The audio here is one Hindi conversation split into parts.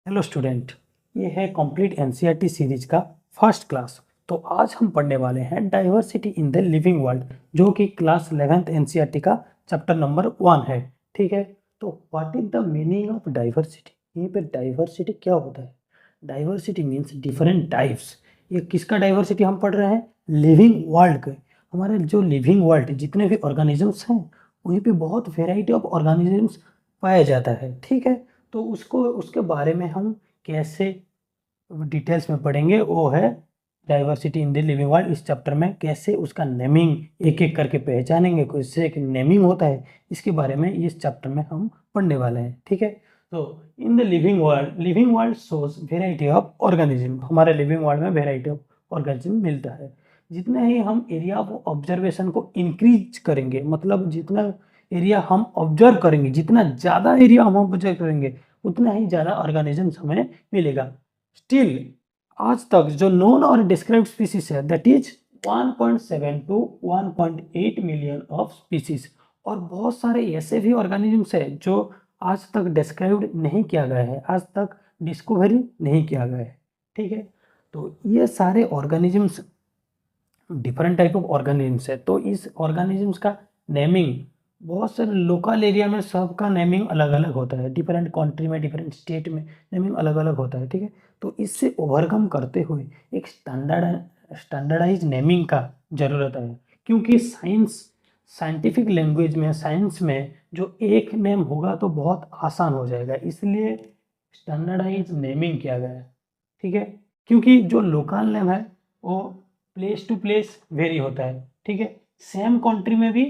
हेलो स्टूडेंट, ये है कंप्लीट एनसीईआरटी सीरीज का फर्स्ट क्लास। तो आज हम पढ़ने वाले हैं diversity in the living world, जो कि क्लास 11th एनसीईआरटी का चैप्टर नंबर 1 है। ठीक है, तो what is the meaning of diversity? यहीं पे डाइवर्सिटी क्या होता है? Diversity means different types. ये किसका डाइवर्सिटी हम पढ़ रहे हैं? लिविंग वर्ल्ड के। हमारे जो लिविंग वर्ल्ड जितने भी ऑर्गेनिजम्स हैं, वहीं पे बहुत वेराइटी ऑफ ऑर्गेनिजम्स पाया जाता है। ठीक है, तो उसके बारे में हम कैसे डिटेल्स में पढ़ेंगे, वो है diversity in the living world. इस चैप्टर में कैसे उसका नेमिंग एक एक करके पहचानेंगे, कैसे एक नेमिंग होता है, इसके बारे में इस चैप्टर में हम पढ़ने वाले हैं। ठीक है, तो in the living world shows variety of organism. हमारे लिविंग वर्ल्ड में वेराइटी ऑफ ऑर्गेनिज्म मिलता है। जितने ही हम एरिया ऑफ ऑब्जर्वेशन को इंक्रीज करेंगे, मतलब जितना एरिया हम ऑब्जर्व करेंगे, जितना ज़्यादा एरिया हम ऑब्जर्व करेंगे, उतना ही ज़्यादा ऑर्गेनिजम्स हमें मिलेगा। स्टिल आज तक जो नोन और डिस्क्राइब्ड स्पीसीज है, that is 1.7 to 1.8 million of species. और बहुत सारे ऐसे भी ऑर्गेनिजम्स है जो आज तक डिस्क्राइब्ड नहीं किया गया है, आज तक डिस्कवरी नहीं किया गया है। ठीक है, तो ये सारे organisms different type of organisms है। तो इस ऑर्गेनिजम्स का नेमिंग बहुत सारे लोकल एरिया में सबका नेमिंग अलग अलग होता है, डिफरेंट कंट्री में, डिफरेंट स्टेट में नेमिंग अलग अलग होता है। ठीक है, तो इससे ओवरकम करते हुए एक स्टैंडर्डाइज नेमिंग का ज़रूरत है, क्योंकि साइंटिफिक लैंग्वेज में, साइंस में जो एक नेम होगा तो बहुत आसान हो जाएगा, इसलिए स्टैंडर्डाइज नेमिंग किया गया है। ठीक है, क्योंकि जो लोकल नेम है वो प्लेस टू प्लेस वेरी होता है। ठीक है, सेम कंट्री में भी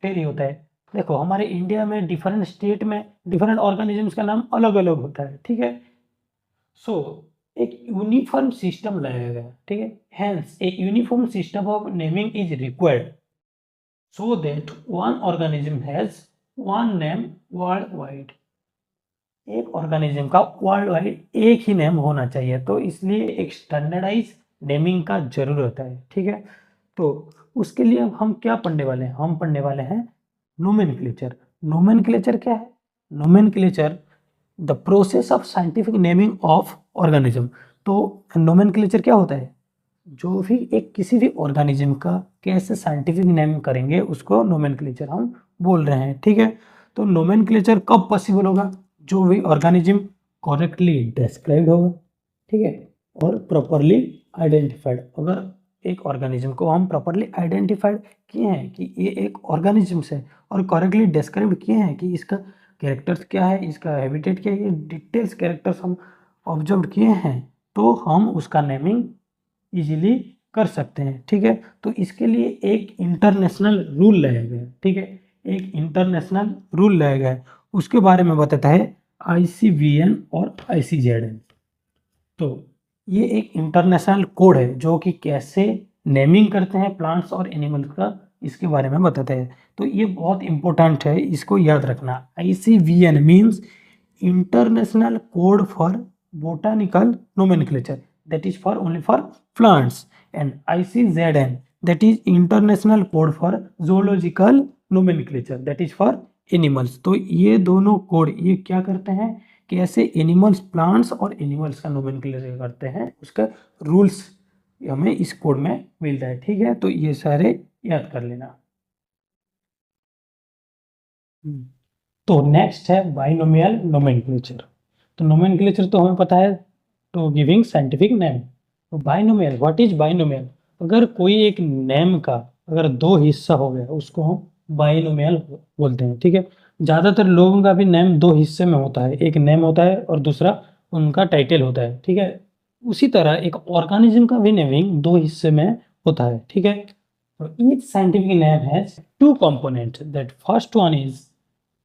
वेरी होता है। देखो हमारे इंडिया में डिफरेंट स्टेट में डिफरेंट ऑर्गेनिजम्स का नाम अलग अलग होता है। ठीक है, सो एक यूनिफॉर्म सिस्टम लाया गया। ठीक है, hence a uniform system of naming is required so that one organism has one name world wide. एक ऑर्गेनिज्म का वर्ल्ड वाइड एक ही नेम होना चाहिए, तो इसलिए एक स्टैंडर्डाइज नेमिंग का जरूरत है। ठीक है, तो उसके लिए हम क्या पढ़ने वाले हैं? हम पढ़ने वाले हैं नोमेनक्लेचर। नोमेनक्लेचर क्या है? Nomenclature the process of scientific naming of organism. तो नोमेनक्लेचर क्या होता है? जो भी एक किसी भी ऑर्गेनिज्म का कैसे साइंटिफिक नेम करेंगे, उसको नोमेनक्लेचर हम बोल रहे हैं। ठीक है, तो नोमेनक्लेचर कब पॉसिबल होगा? जो भी ऑर्गेनिज्म करेक्टली डिस्क्राइब होगा, ठीक है, और प्रॉपरली आइडेंटिफाइड। अगर एक ऑर्गेनिज्म को हम प्रॉपरली आइडेंटिफाइड किए हैं कि ये एक ऑर्गेनिज्म है, और करेक्टली डिस्क्राइब किए हैं कि इसका कैरेक्टर्स क्या है, इसका हैबिटेट क्या है, ये डिटेल्स कैरेक्टर्स हम ऑब्जर्व किए हैं, तो हम उसका नेमिंग इजीली कर सकते हैं। ठीक है, तो इसके लिए एक इंटरनेशनल रूल लाया गया है। ठीक है, एक इंटरनेशनल रूल लाया गया है, उसके बारे में बताता है ICVN और ICZN। तो ये एक इंटरनेशनल कोड है जो कि कैसे नेमिंग करते हैं प्लांट्स और एनिमल्स का, इसके बारे में बताता है। तो ये बहुत इंपॉर्टेंट है, इसको याद रखना। ICVN means international code for botanical nomenclature, that is for only for plants, and ICZN, that is international code for zoological nomenclature, that is for animals। तो ये दोनों कोड ये क्या करते हैं, कैसे एनिमल्स, प्लांट्स और एनिमल्स का नोमेनक्लेचर करते हैं, उसका रूल्स हमें इस कोड में मिलता है। ठीक है, तो ये सारे याद कर लेना। तो नेक्स्ट है बाइनोमियल नोमेनक्लेचर। तो नोमेनक्लेचर तो हमें पता है, टू गिविंग साइंटिफिक नेम। तो बाइनोमियल, व्हाट इज बाइनोमियल? अगर कोई एक नेम का अगर दो हिस्सा हो गया, उसको हम बाइनोमियल बोलते हैं। ठीक है, ज़्यादातर लोगों का भी नेम दो हिस्से में होता है, एक नेम होता है और दूसरा उनका टाइटल होता है। ठीक है, उसी तरह एक ऑर्गेनिज्म का भी नेमिंग दो हिस्से में होता है। ठीक है, तो each scientific name has two component, that first one is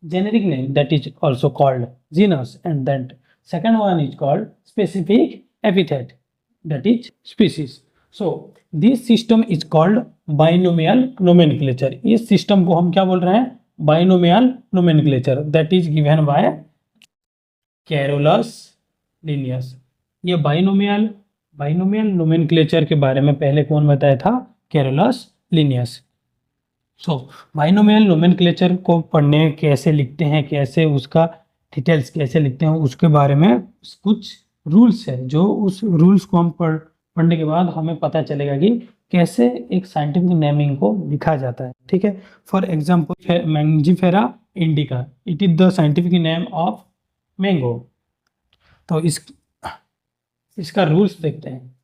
generic name, that is also called genus, and then second one is called specific epithet, that is species। so this system is called binomial nomenclature। इस सिस्टम को हम क्या बोल रहे हैं? binomial nomenclature, that is given by Carolus Linnaeus। ये बाइनोमियल नोमेनक्लेचर के बारे में पहले कौन बताया था? Carolus Linnaeus. So binomial nomenclature को पढ़ने कैसे लिखते हैं, कैसे उसका डिटेल्स कैसे लिखते हैं उसके बारे में कुछ रूल्स है, जो उस रूल्स को हम पढ़ने के बाद हमें पता चलेगा कि कैसे एक साइंटिफिक नेमिंग को लिखा जाता है। ठीक है, for example Mangifera indica, it is the scientific name of mango. तो इसका रूल्स देखते हैं।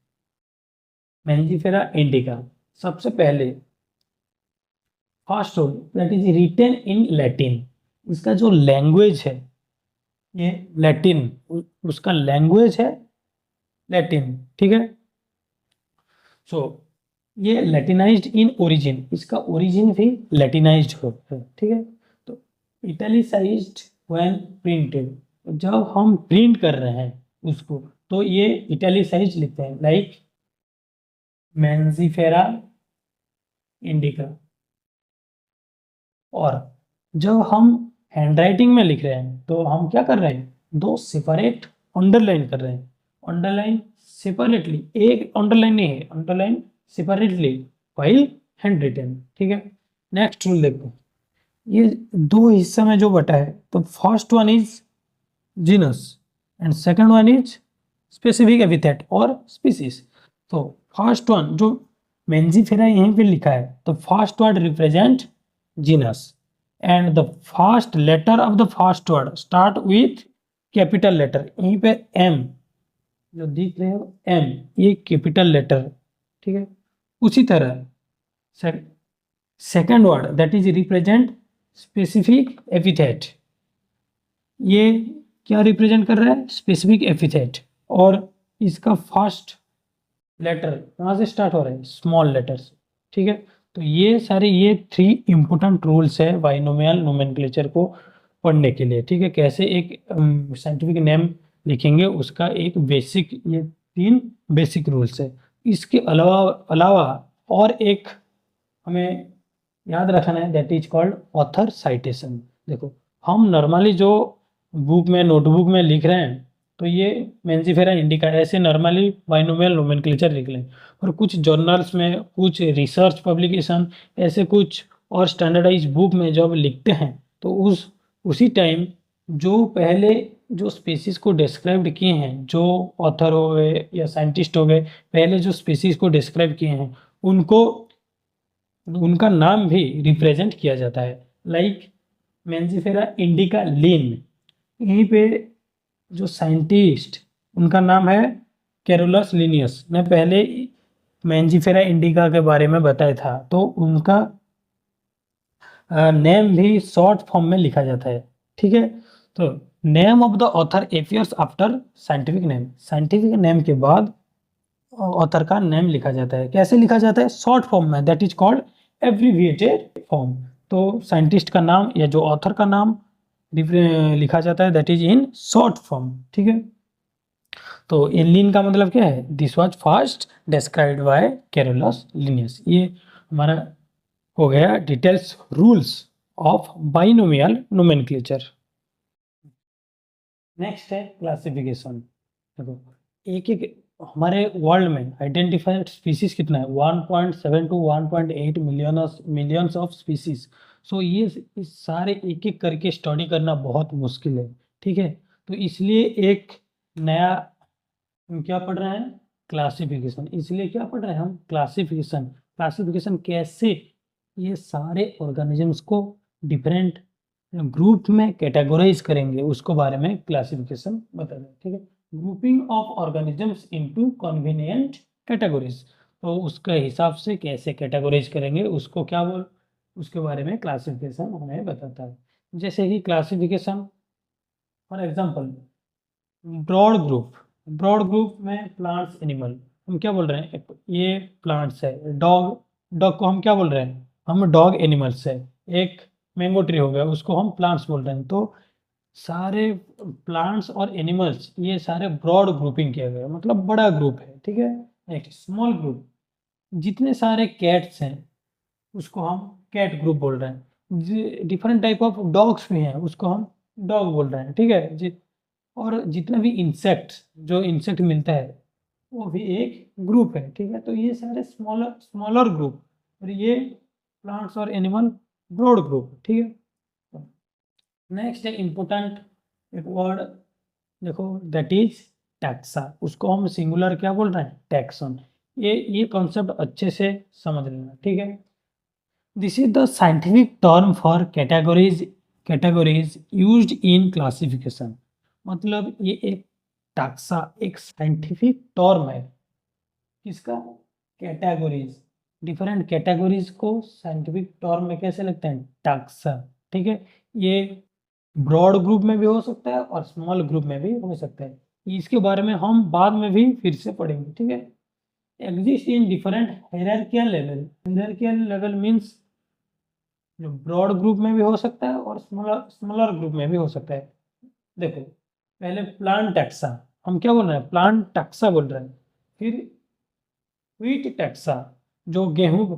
मैंजीफेरा इंडिका, सबसे पहले first rule that is written in Latin. इसका जो लैंग्वेज है ये लैटिन, उसका लैंग्वेज है लैटिन। ठीक है, सो ये लैटिनाइज्ड इन ओरिजिन, इसका ओरिजिन भी लैटिनाइज्ड है। ठीक है, तो इटैलिसाइज्ड व्हेन प्रिंटेड, जब हम प्रिंट कर रहे हैं उसको तो ये इटैलिसाइज्ड लिखते हैं, लाइक मैंजीफेरा इंडिका। और जब हम हैंडराइटिंग में लिख रहे हैं तो हम क्या कर रहे हैं, दो सेपरेट अंडरलाइन कर रहे हैं। अंडरलाइन सेपरेटली, एक अंडरलाइन नहीं है, underline separately while hand written. ठीक है, नेक्स्ट रूल देखो, ये दो हिस्से में जो बटा है, तो first one is genus and second one is specific epithet और स्पीसीज। तो फर्स्ट वन जो मेंजीफेरा यहीं पे लिखा है, तो first word represent genus and the first letter of the first word start with capital letter. यहीं पे एम जो दिख रहे हो, एम ये कैपिटल लेटर। ठीक है, उसी तरह second word that is represent specific epithet, ये क्या रिप्रेजेंट कर रहा है, स्पेसिफिक एपिथेट। और इसका फर्स्ट लेटर कहाँ से स्टार्ट हो रहा है, स्मॉल लेटर से। ठीक है, तो ये सारे ये 3 इंपॉर्टेंट रूल्स है बाइनोमियल नोमेनक्लेचर को पढ़ने के लिए। ठीक है, कैसे एक साइंटिफिक नेम लिखेंगे उसका एक बेसिक, ये 3 बेसिक रूल्स है। इसके अलावा अलावा और एक हमें याद रखना है, that is called author citation. देखो, हम नॉर्मली जो बुक में नोटबुक में लिख रहे हैं तो ये मेंजीफेरा इंडिका ऐसे नॉर्मली बाइनोमियल नोमेनक्लेचर लिख लें, और कुछ जर्नल्स में, कुछ रिसर्च पब्लिकेशन, ऐसे कुछ और स्टैंडर्डाइज बुक में जब लिखते हैं तो उसी टाइम जो पहले जो स्पीसीज को डिस्क्राइब किए हैं, जो ऑथर हो गए या साइंटिस्ट हो गए, पहले जो स्पीसीज को डिस्क्राइब किए हैं उनको, उनका नाम भी रिप्रेजेंट किया जाता है। लाइक मेंजीफेरा इंडिका लिन, यहीं पे जो साइंटिस्ट उनका नाम है कैरोलस लिनियस। मैं पहले मेंजीफेरा इंडिका के बारे में बताया था, तो उनका नेम भी शॉर्ट फॉर्म में लिखा जाता है। ठीक है, तो name of the author appears after scientific name, scientific name के बाद ऑथर का नेम लिखा जाता है। कैसे लिखा जाता है, शॉर्ट फॉर्म में, that is called abbreviated form. तो साइंटिस्ट का नाम या जो ऑथर का नाम लिखा जाता है that is in short form. ठीक है, तो इन लिन का मतलब क्या है, this was first described bye Carolus Linnaeus. ये हमारा हो गया details rules of binomial nomenclature. Next है क्लासिफिकेशन। देखो, एक एक हमारे वर्ल्ड में आइडेंटिफाइड स्पीसीज कितना है, 1.7 टू 1.8 मिलियंस ऑफ स्पीसीज। सो ये इस सारे एक एक करके स्टडी करना बहुत मुश्किल है। ठीक है, तो इसलिए एक नया हम क्या पढ़ रहे हैं, क्लासिफिकेशन। इसलिए क्या पढ़ रहे हैं हम, क्लासिफिकेशन। क्लासिफिकेशन कैसे ये सारे ऑर्गेनिजम्स को डिफरेंट ग्रुप में कैटेगराइज करेंगे उसको बारे में क्लासिफिकेशन बता रहे हैं। ठीक है, grouping of organisms into convenient categories, तो उसके हिसाब से कैसे कैटेगराइज करेंगे उसको क्या बोल, उसके बारे में क्लासिफिकेशन हमें बताता है। जैसे कि classification for example, broad group, broad group में प्लांट्स एनिमल, हम क्या बोल रहे हैं, ये प्लांट्स है। डॉग, डॉग को हम क्या बोल रहे हैं, हम डॉग एनिमल्स है। एक मैंगो ट्री हो गया, उसको हम प्लांट्स बोल रहे हैं। तो सारे प्लांट्स और एनिमल्स ये सारे ब्रॉड ग्रुपिंग किया गया, मतलब बड़ा ग्रुप है। ठीक है, नेक्स्ट स्मॉल ग्रुप, जितने सारे कैट्स हैं उसको हम कैट ग्रुप बोल रहे हैं। डिफरेंट टाइप ऑफ डॉग्स भी हैं, उसको हम डॉग बोल रहे हैं। ठीक है, और जितना भी इंसेक्ट, जो इंसेक्ट मिलता है वो भी एक ग्रुप है। ठीक है, तो ये सारे स्मॉलर स्मॉलर ग्रुप, और ये प्लांट्स और एनिमल ब्रॉड ग्रुप। ठीक है, नेक्स्ट है इम्पोर्टेंट एक वर्ड देखो, दैट इज टैक्सा, उसको हम सिंगुलर क्या बोल रहे हैं, टैक्सन। ये कॉन्सेप्ट अच्छे से समझ लेना, ठीक है। This is the scientific term for categories used in classification. मतलब ये एक टैक्सा एक साइंटिफिक टर्म है, किसका, कैटेगरीज। डिफरेंट कैटेगरीज को साइंटिफिक टर्म में कैसे लिखते हैं, टैक्सा, ठीक है। ये ब्रॉड ग्रुप में भी हो सकता है और स्मॉल ग्रुप में भी हो सकता है, इसके बारे में हम बाद में भी फिर से पढ़ेंगे, ठीक है। Exist in different hierarchical level. Hierarchical level means जो ब्रॉड ग्रुप में भी हो सकता है और स्मॉलर स्मॉलर ग्रुप में भी हो सकता है। देखो, पहले प्लांट टैक्सा, हम क्या बोल रहे हैं, प्लांट टैक्सा बोल रहे हैं। फिर व्हीट टैक्सा, जो गेहूं,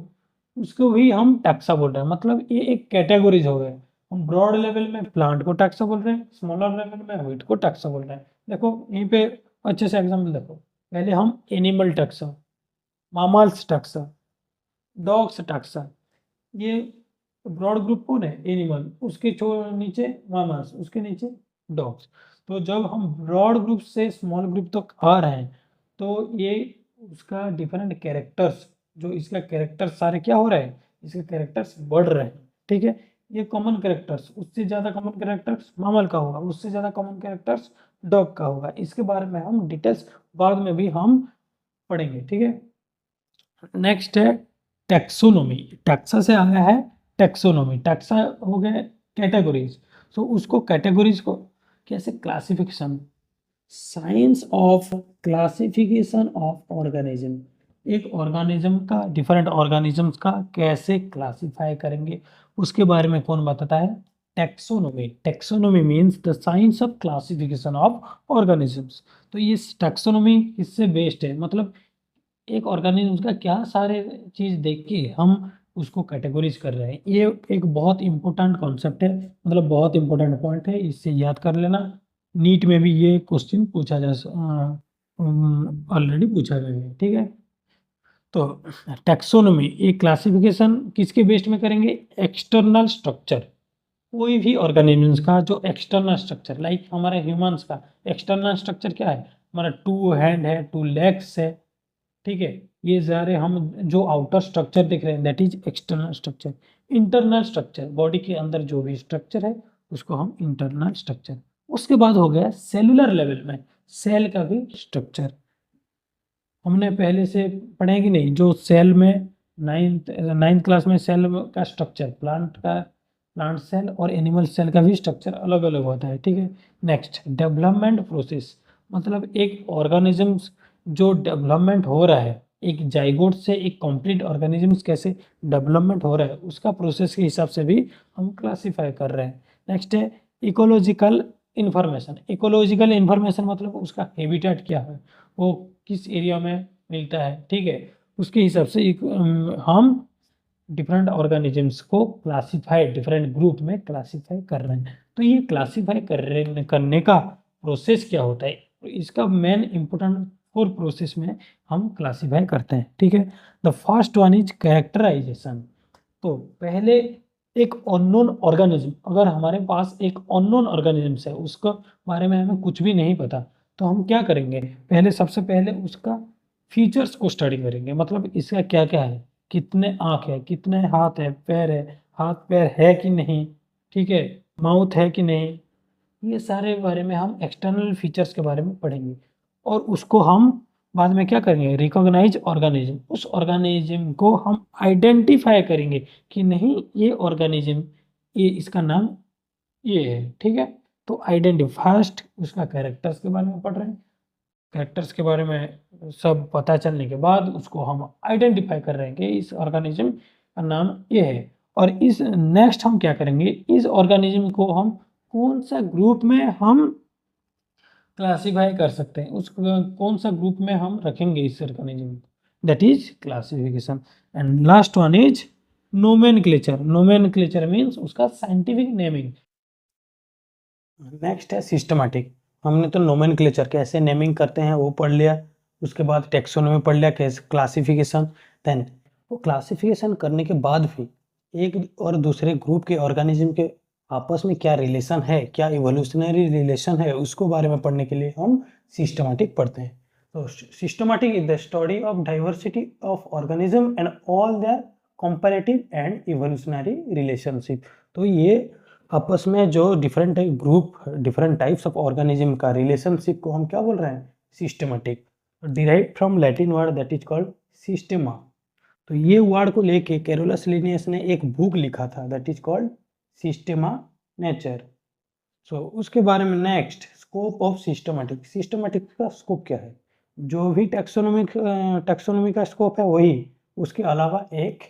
उसको भी हम टैक्सा बोल रहे हैं। मतलब ये एक कैटेगरीज हो गए। हम ब्रॉड लेवल में प्लांट को टैक्सा बोल रहे हैं, स्मॉलर लेवल में व्हीट को टैक्सा बोल रहे हैं। देखो यहीं पे अच्छे से एग्जाम्पल देखो, पहले हम animal taxa, mammals taxa, dogs taxa, ये ब्रॉड ग्रुप कौन है, एनिमल, उसके नीचे मामल्स, उसके नीचे डॉग्स। तो जब हम ब्रॉड ग्रुप से स्मॉल ग्रुप तक आ रहे हैं, तो ये उसका डिफरेंट कैरेक्टर्स, जो इसका कैरेक्टर सारे क्या हो रहे हैं, इसके कैरेक्टर्स बढ़ रहे हैं, ठीक है। ये कॉमन कैरेक्टर्स, उससे ज़्यादा कॉमन कैरेक्टर्स मामल का होगा, उससे ज़्यादा कॉमन कैरेक्टर्स डॉग का होगा। इसके बारे में हम डिटेल्स बाद में भी हम पढ़ेंगे, ठीक है। नेक्स्ट है टैक्सोनॉमी। टैक्सा से आया है टैक्सोनॉमी। टैक्सा हो गए कैटेगरीज, तो उसको कैटेगरीज को कैसे, classification, science of classification of organism. एक ऑर्गेनिज्म का, डिफरेंट ऑर्गेनिजम्स का कैसे क्लासिफाई करेंगे, उसके बारे में कौन बताता है, taxonomy. Taxonomy means the science of classification of organisms. तो ये टैक्सोनॉमी किससे बेस्ड है, मतलब एक ऑर्गेनिज्म का क्या सारे चीज़ देख के हम उसको कैटेगरीज कर रहे हैं। ये एक बहुत इंपॉर्टेंट कॉन्सेप्ट है, मतलब बहुत इंपॉर्टेंट पॉइंट है, इससे याद कर लेना। नीट में भी ये क्वेश्चन पूछा जा ऑलरेडी पूछा गया है, ठीक है। तो टैक्सोनॉमी, ये क्लासिफिकेशन किसके बेस्ड में करेंगे, एक्सटर्नल स्ट्रक्चर। कोई भी ऑर्गेनिजम्स का जो एक्सटर्नल स्ट्रक्चर, लाइक हमारे ह्यूमंस का एक्सटर्नल स्ट्रक्चर क्या है, हमारा 2 हैंड है, 2 लेग्स है, ठीक है। ये सारे हम जो आउटर स्ट्रक्चर देख रहे हैं that is external structure. Internal structure, body के अंदर जो भी स्ट्रक्चर है उसको हम इंटरनल स्ट्रक्चर। उसके बाद हो गया सेलुलर लेवल में, सेल का भी स्ट्रक्चर। हमने पहले से पढ़े कि नहीं, जो सेल में नाइन्थ क्लास में सेल का स्ट्रक्चर, प्लांट सेल और एनिमल सेल का भी स्ट्रक्चर अलग अलग होता है, ठीक है। नेक्स्ट डेवलपमेंट प्रोसेस, मतलब एक ऑर्गेनिजम्स जो डेवलपमेंट हो रहा है, एक जाइगोट से एक कंप्लीट ऑर्गेनिजम्स कैसे डेवलपमेंट हो रहा है, उसका प्रोसेस के हिसाब से भी हम क्लासीफाई कर रहे हैं। नेक्स्ट है इकोलॉजिकल इन्फॉर्मेशन। इकोलॉजिकल इन्फॉर्मेशन मतलब उसका हैबिटेट क्या है, वो किस एरिया में मिलता है, ठीक है। उसके हिसाब से हम डिफरेंट ऑर्गेनिजम्स को क्लासीफाई, डिफरेंट ग्रुप में क्लासीफाई कर रहे हैं। तो ये क्लासीफाई करने का प्रोसेस क्या होता है, तो इसका मेन इंपॉर्टेंट 4 प्रोसेस में हम क्लासीफाई करते हैं, ठीक है। The first one is characterization. तो पहले एक अननोन ऑर्गेनिज्म, अगर हमारे पास एक अननोन ऑर्गेनिज्म है, उसके बारे में हमें कुछ भी नहीं पता, तो हम क्या करेंगे, पहले सबसे पहले उसका फीचर्स को स्टडी करेंगे। मतलब इसका क्या क्या है, कितने आँख है, कितने हाथ है, पैर है, हाथ पैर है कि नहीं, ठीक है, माउथ है कि नहीं, ये सारे बारे में हम एक्सटर्नल फीचर्स के बारे में पढ़ेंगे। और उसको हम बाद में क्या करेंगे, रिकॉग्नाइज ऑर्गेनिज्म, उस ऑर्गेनिज्म को हम आइडेंटिफाई करेंगे कि नहीं ये ऑर्गेनिज्म, ये इसका नाम ये है, ठीक है। तो आइडेंटिफाई, फर्स्ट उसका कैरेक्टर्स के बारे में पढ़ रहे हैं। कैरेक्टर्स के बारे में सब पता चलने के बाद उसको हम आइडेंटिफाई कर रहे हैं कि इस ऑर्गेनिज्म का नाम ये है। और इस नेक्स्ट हम क्या करेंगे, इस ऑर्गेनिज्म को हम कौन सा ग्रुप में हम क्लासीफाई कर सकते हैं, उस कौन सा ग्रुप में हम रखेंगे इस ऑर्गेनिज्म को, that is classification. And last one is nomenclature. Nomenclature means उसका साइंटिफिक नेमिंग। नेक्स्ट है सिस्टमैटिक। हमने तो नोमेनक्लेचर कैसे नेमिंग करते हैं वो पढ़ लिया, उसके बाद टेक्सोनोमी पढ़ लिया, कैसे क्लासिफिकेशन। देन वो क्लासिफिकेशन करने के बाद भी एक और दूसरे ग्रुप के ऑर्गेनिज्म के आपस में क्या रिलेशन है, क्या इवोल्यूशनरी रिलेशन है, उसको बारे में पढ़ने के लिए हम सिस्टमैटिक पढ़ते हैं। तो systematic is the study of diversity of organism and all their comparative and evolutionary relationship. तो ये आपस में जो different group, different types of organism का रिलेशनशिप को हम क्या बोल रहे हैं, systematic. Derive from Latin word that is called systema. तो ये वर्ड को लेके कैरोलस लिनियस ने एक बुक लिखा था दैट इज कॉल्ड सिस्टेमा नेचर। सो उसके बारे में next, scope of systematic. Systematic का स्कोप क्या है, जो भी टैक्सोनॉमी का स्कोप है वही, उसके अलावा एक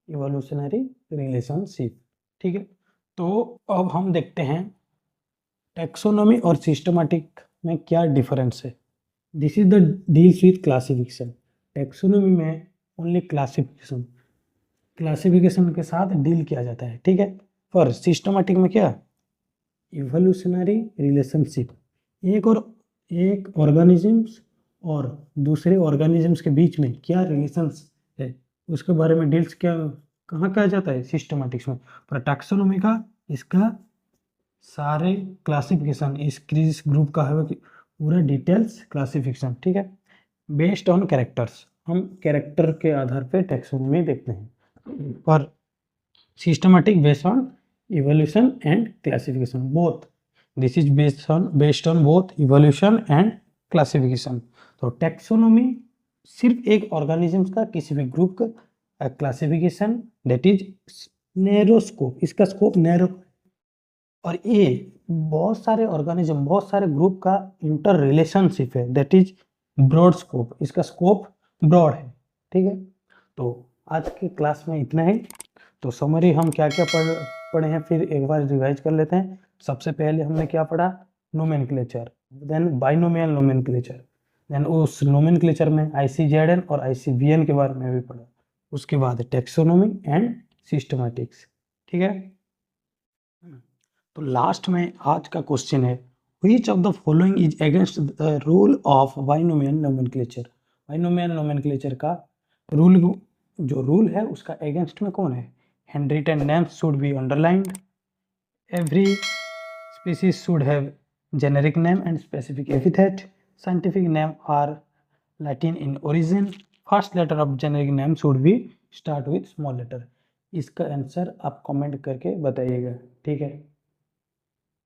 इवोल्यूशनरी रिलेशनशिप। ठीक है, तो अब हम देखते हैं टैक्सोनॉमी और सिस्टमैटिक में क्या डिफरेंस है। This is the deals with classification. Taxonomy में ओनली क्लासिफिकेशन के साथ डील किया जाता है। ठीक है, पर सिस्टमैटिक में क्या, इवोल्यूशनरी रिलेशनशिप, एक ऑर्गेनिजम्स और दूसरे ऑर्गेनिजम्स के बीच में क्या रिलेशंस है, उसके बारे में डील्स क्या कहाँ किया जाता है, सिस्टमैटिक्स में। पर टैक्सोनॉमी का इसका सारे क्लासिफिकेशन इस ग्रुप का है कि पूरा डिटेल्स क्लासिफिकेशन। ठीक है, बेस्ड ऑन कैरेक्टर्स, हम कैरेक्टर के आधार पे टैक्सोनॉमी देखते हैं। पर systematic based on evolution and classification both. This is based on both evolution and classification. तो टैक्सोनॉमी सिर्फ एक ऑर्गेनिजम्स का, किसी भी ग्रुप का classification that is narrow scope, इसका स्कोप नैरो। और ये बहुत सारे ऑर्गेनिज्म, बहुत सारे ग्रुप का इंटर रिलेशनशिप है दैट इज ब्रॉड स्कोप, इसका स्कोप ब्रॉड है। ठीक है, तो आज के क्लास में इतना ही। तो समरी हम क्या क्या पढ़े हैं फिर एक बार रिवाइज कर लेते हैं। सबसे पहले हमने क्या पढ़ा, nomenclature, then binomial nomenclature, then उस नोमेनक्लेचर में आईसीजेडएन और आईसीवीएन के बारे में भी पढ़ा। उसके बाद टैक्सोनॉमी एंड सिस्टमैटिक्स। ठीक है, तो लास्ट में आज का क्वेश्चन है, which of the following is against the rule of binomial nomenclature। Binomial nomenclature का रूल, जो रूल है उसका अगेंस्ट में कौन है, handwritten names should be underlined, every species should have generic name and specific epithet, scientific name are Latin in origin, first letter of generic name should be start with small letter। इसका आंसर आप कमेंट करके बताइएगा। ठीक है।